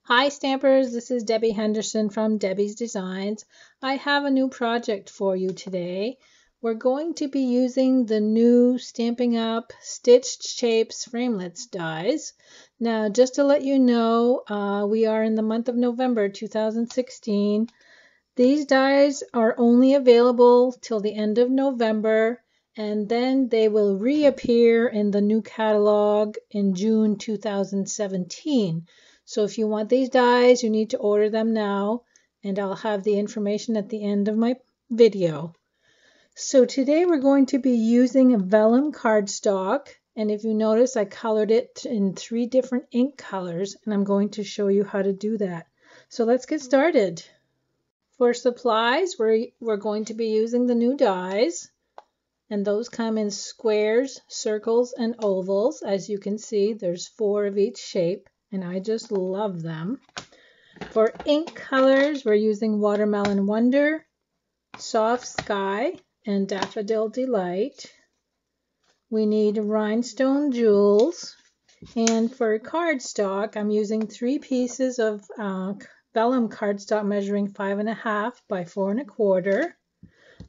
Hi Stampers, this is Debbie Henderson from Debbie's Designs. I have a new project for you today. We're going to be using the new Stampin' Up! Stitched Shapes Framelits Dies. Now, just to let you know, we are in the month of November 2016. These dies are only available till the end of November, and then they will reappear in the new catalog in June 2017. So if you want these dies, you need to order them now, and I'll have the information at the end of my video. So today we're going to be using a Vellum Cardstock, and if you notice, I colored it in 3 different ink colors, and I'm going to show you how to do that. So let's get started. For supplies, we're going to be using the new dies, and those come in squares, circles, and ovals. As you can see, there's 4 of each shape, and I just love them. For ink colors, we're using Watermelon Wonder, Soft Sky, and Daffodil Delight. We need Rhinestone Jewels, and for cardstock, I'm using 3 pieces of Vellum cardstock measuring 5.5 by 4 1/4.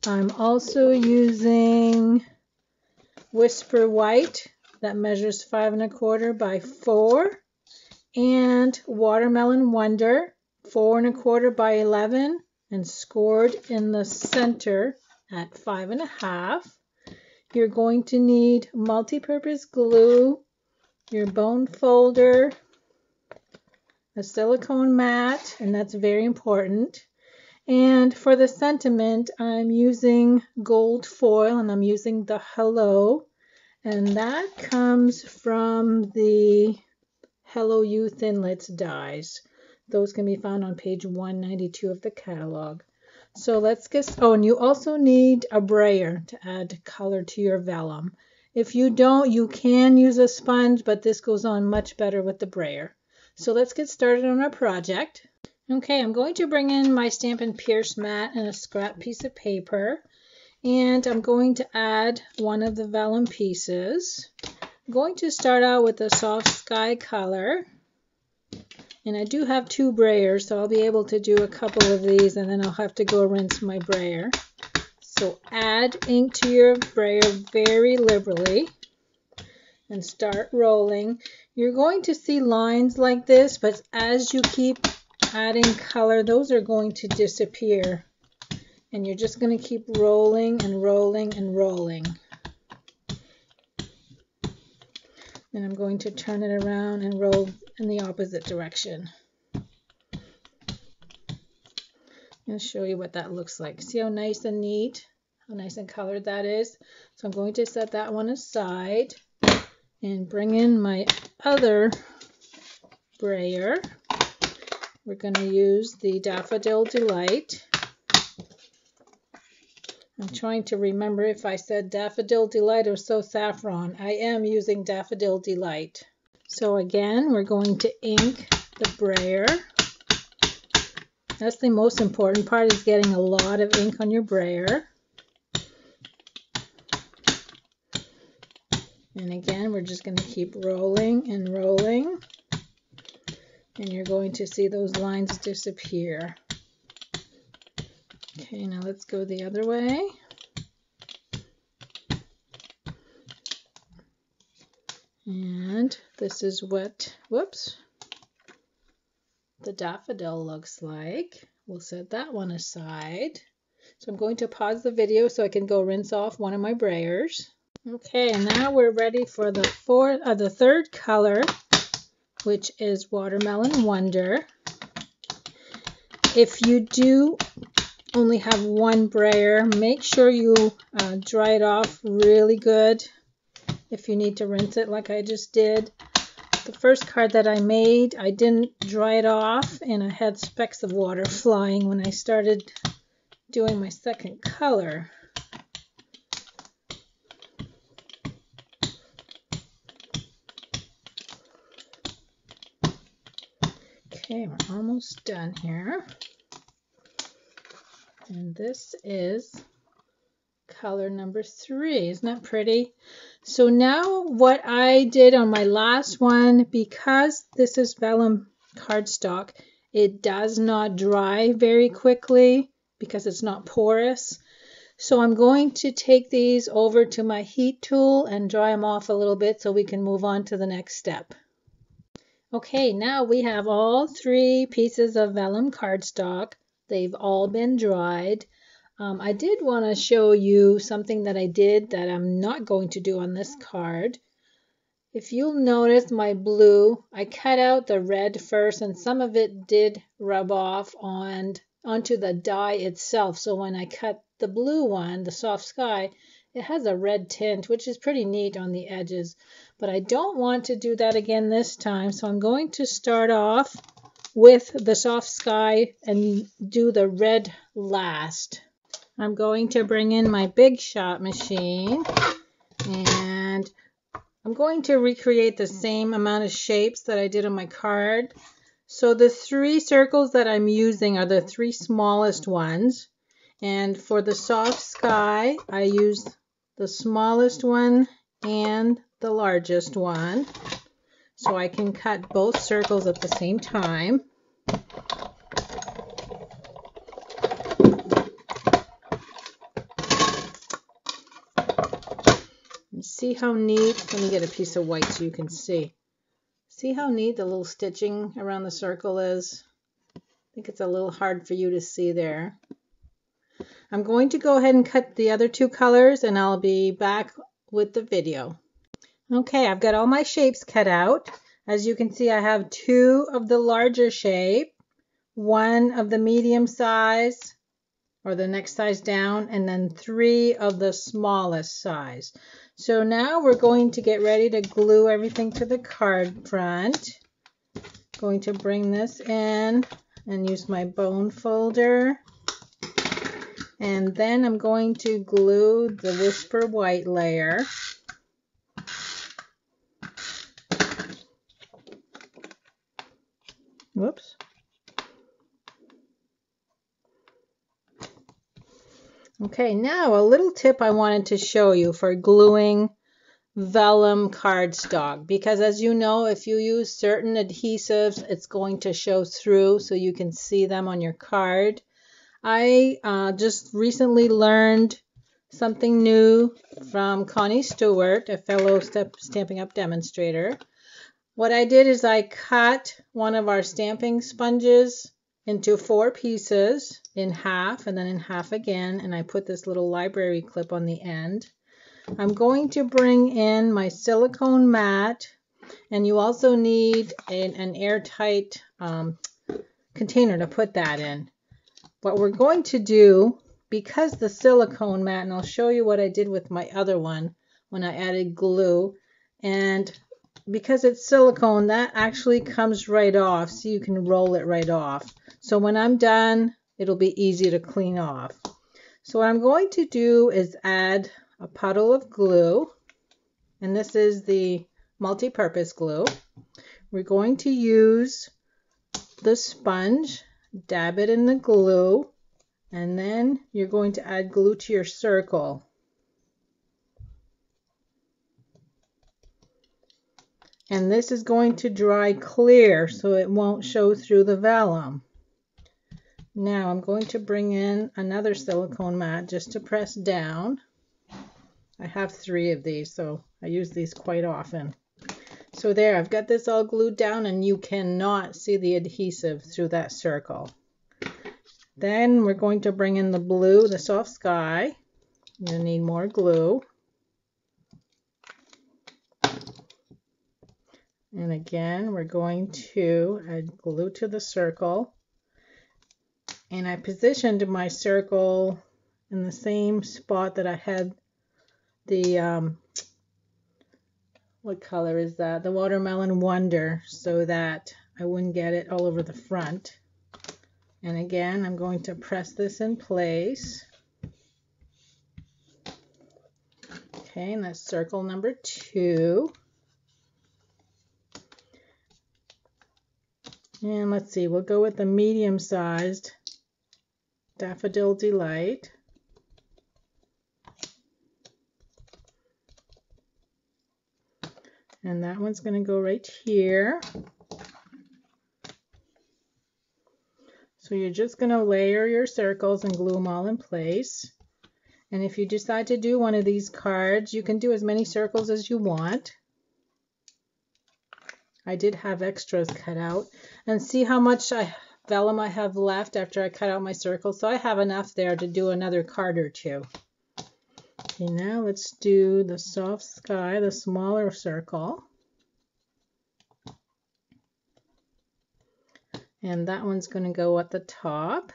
I'm also using Whisper White that measures 5 1/4 by 4, and Watermelon Wonder 4 1/4 by 11 and scored in the center at 5.5. You're going to need multi-purpose glue, your bone folder, a silicone mat, and that's very important. And for the sentiment, I'm using gold foil, and I'm using the Hello, and that comes from the Hello You Thinlits dies. Those can be found on page 192 of the catalog. So let's get, and you also need a brayer to add color to your vellum. If you don't, you can use a sponge, but this goes on much better with the brayer. So let's get started on our project. Okay, I'm going to bring in my Stampin' Pierce mat and a scrap piece of paper, and I'm going to add one of the vellum pieces. I'm going to start out with a soft sky color, and I do have 2 brayers, so I'll be able to do a couple of these, and then I'll have to go rinse my brayer. So add ink to your brayer very liberally and start rolling. You're going to see lines like this, but as you keep adding color, those are going to disappear, and you're just going to keep rolling and rolling and rolling. And I'm going to turn it around and roll in the opposite direction. I'll show you what that looks like. See how nice and neat, how nice and colored that is? So I'm going to set that one aside and bring in my other brayer. We're going to use the Daffodil Delight. I'm trying to remember if I said Daffodil Delight or So Saffron. I am using Daffodil Delight. So again, we're going to ink the brayer. That's the most important part, is getting a lot of ink on your brayer. And again, we're just going to keep rolling and rolling. And you're going to see those lines disappear. Okay, now let's go the other way. And this is what, the daffodil looks like. We'll set that one aside. So I'm going to pause the video so I can go rinse off one of my brayers. Okay, and now we're ready for the third color, which is Watermelon Wonder. If you do only have 1 brayer, make sure you dry it off really good if you need to rinse it like I just did. The first card that I made, I didn't dry it off, and I had specks of water flying when I started doing my second color. Okay, we're almost done here. And this is color number 3. Isn't that pretty? So now what I did on my last one, because this is vellum cardstock, it does not dry very quickly because it's not porous. So I'm going to take these over to my heat tool and dry them off a little bit so we can move on to the next step. Okay, now we have all 3 pieces of vellum cardstock. They've all been dried. I did want to show you something that I did that I'm not going to do on this card. If you'll notice my blue, I cut out the red first, and some of it did rub off onto the die itself. So when I cut the blue one, the soft sky, it has a red tint, which is pretty neat on the edges. But I don't want to do that again this time, so I'm going to start off with the soft sky and do the red last. I'm going to bring in my Big Shot machine, and I'm going to recreate the same amount of shapes that I did on my card. So the 3 circles that I'm using are the 3 smallest ones. And for the soft sky, I used the smallest one and the largest one. So I can cut both circles at the same time. See how neat, let me get a piece of white so you can see. See how neat the little stitching around the circle is? I think it's a little hard for you to see there. I'm going to go ahead and cut the other 2 colors and I'll be back with the video. Okay, I've got all my shapes cut out. As you can see, I have 2 of the larger shape, 1 of the medium size, or the next size down, and then 3 of the smallest size. So now we're going to get ready to glue everything to the card front. Going to bring this in and use my bone folder. And then I'm going to glue the Whisper White layer. Whoops. Okay, now a little tip I wanted to show you for gluing vellum cardstock, because as you know, if you use certain adhesives, it's going to show through so you can see them on your card. I just recently learned something new from Connie Stewart, a fellow Stampin' Up! Demonstrator. What I did is I cut one of our stamping sponges into 4 pieces, in half and then in half again, and I put this little library clip on the end. I'm going to bring in my silicone mat, and you also need an airtight container to put that in. What we're going to do, because the silicone mat, and I'll show you what I did with my other one when I added glue, and because it's silicone, that actually comes right off, so you can roll it right off. So when I'm done, it'll be easy to clean off. So what I'm going to do is add a puddle of glue, and this is the multi-purpose glue. We're going to use the sponge, dab it in the glue, and then you're going to add glue to your circle. And this is going to dry clear so it won't show through the vellum. Now I'm going to bring in another silicone mat just to press down. I have 3 of these, so I use these quite often. So there, I've got this all glued down, and you cannot see the adhesive through that circle. Then we're going to bring in the blue, the soft sky. You're going to need more glue. And again, we're going to add glue to the circle. And I positioned my circle in the same spot that I had the, what color is that? The Watermelon Wonder, so that I wouldn't get it all over the front. And again, I'm going to press this in place. Okay, and that's circle number 2. And let's see, we'll go with the medium-sized Daffodil Delight. And that one's going to go right here. So you're just going to layer your circles and glue them all in place. And if you decide to do one of these cards, you can do as many circles as you want. I did have extras cut out. And see how much vellum I have left after I cut out my circles. So I have enough there to do another card or two. Okay, now let's do the soft sky, the smaller circle. And that one's going to go at the top.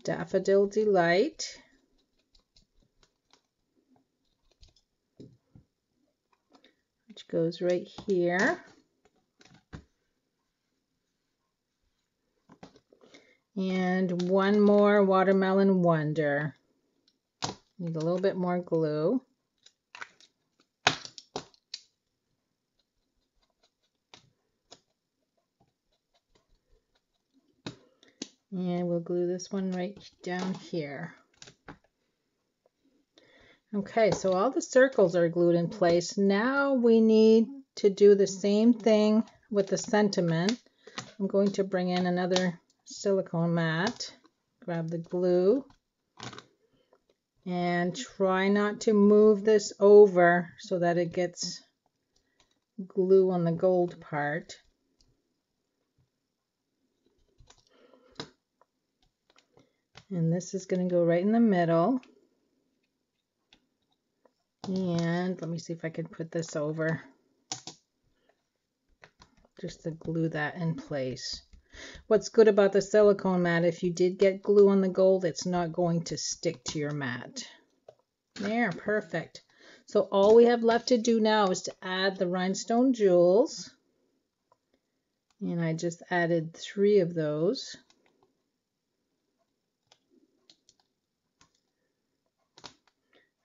Daffodil Delight. Which goes right here. And one more Watermelon Wonder. Need a little bit more glue. And we'll glue this one right down here. Okay, so all the circles are glued in place. Now we need to do the same thing with the sentiment. I'm going to bring in another silicone mat, grab the glue, and try not to move this over so that it gets glue on the gold part. And this is going to go right in the middle. And let me see if I can put this over just to glue that in place. What's good about the silicone mat, if you did get glue on the gold, it's not going to stick to your mat. There, perfect. So all we have left to do now is to add the rhinestone jewels. And I just added 3 of those.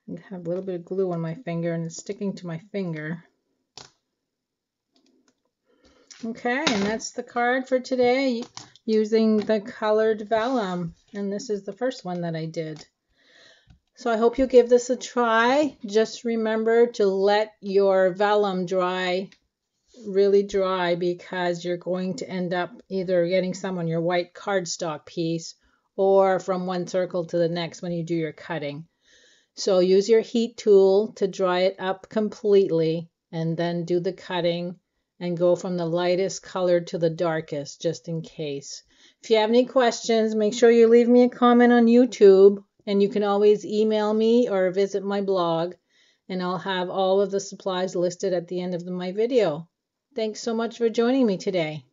I have a little bit of glue on my finger and it's sticking to my finger. Okay, and that's the card for today using the colored vellum. And this is the first one that I did. So I hope you give this a try. Just remember to let your vellum dry, really dry, because you're going to end up either getting some on your white cardstock piece or from one circle to the next when you do your cutting. So use your heat tool to dry it up completely and then do the cutting and go from the lightest color to the darkest just in case. If you have any questions, make sure you leave me a comment on YouTube, and you can always email me or visit my blog, and I'll have all of the supplies listed at the end of my video. Thanks so much for joining me today.